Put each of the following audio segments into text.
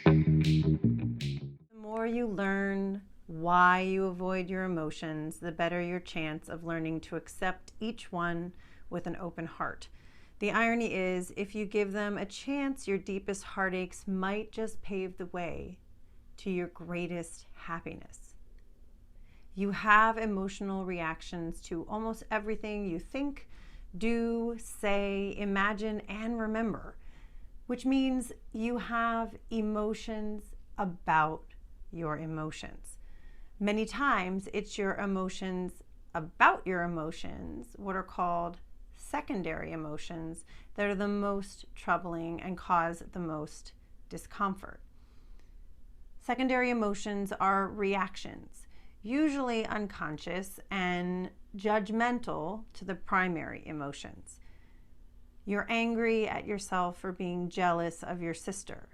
The more you learn why you avoid your emotions, the better your chance of learning to accept each one with an open heart. The irony is, if you give them a chance, your deepest heartaches might just pave the way to your greatest happiness. You have emotional reactions to almost everything you think, do, say, imagine, and remember, which means you have emotions about your emotions. Many times it's your emotions about your emotions, what are called secondary emotions, that are the most troubling and cause the most discomfort. Secondary emotions are reactions, usually unconscious and judgmental to the primary emotions. You're angry at yourself for being jealous of your sister,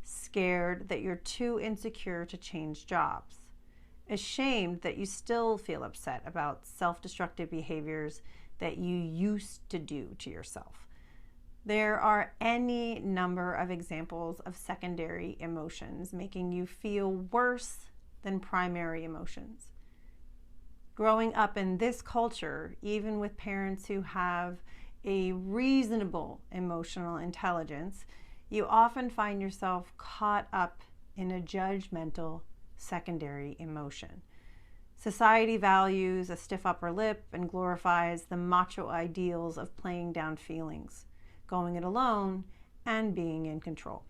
scared that you're too insecure to change jobs, ashamed that you still feel upset about self-destructive behaviors that you used to do to yourself. There are any number of examples of secondary emotions making you feel worse than primary emotions. Growing up in this culture, even with parents who have a reasonable emotional intelligence, you often find yourself caught up in a judgmental secondary emotion. Society values a stiff upper lip and glorifies the macho ideals of playing down feelings, going it alone, and being in control.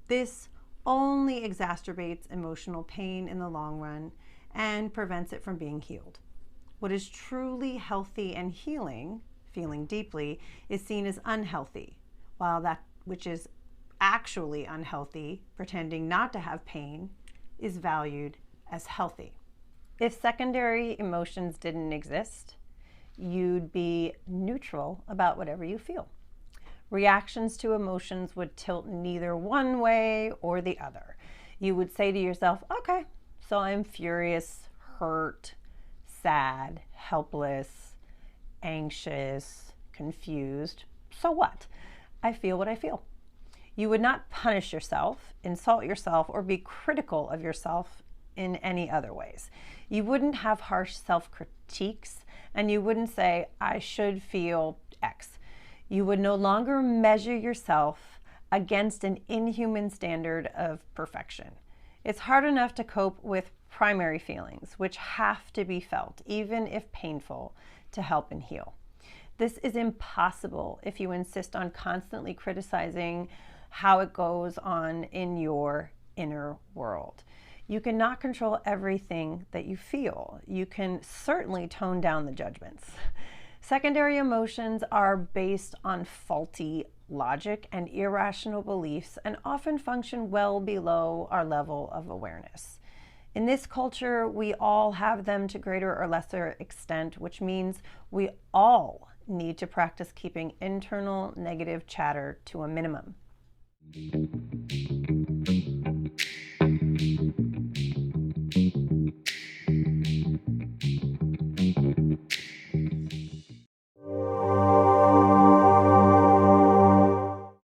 This only exacerbates emotional pain in the long run and prevents it from being healed. What is truly healthy and healing, feeling deeply, is seen as unhealthy, while that which is actually unhealthy, pretending not to have pain, is valued as healthy. If secondary emotions didn't exist, you'd be neutral about whatever you feel. Reactions to emotions would tilt neither one way or the other. You would say to yourself, okay, so I'm furious, hurt, sad, helpless, anxious, confused. So what? I feel what I feel. You would not punish yourself, insult yourself, or be critical of yourself in any other ways. You wouldn't have harsh self-critiques, and you wouldn't say, I should feel X. You would no longer measure yourself against an inhuman standard of perfection. It's hard enough to cope with primary feelings, which have to be felt, even if painful, to help and heal. This is impossible if you insist on constantly criticizing how it goes on in your inner world. You cannot control everything that you feel. You can certainly tone down the judgments. Secondary emotions are based on faulty logic and irrational beliefs and often function well below our level of awareness. In this culture, we all have them to greater or lesser extent, which means we all need to practice keeping internal negative chatter to a minimum.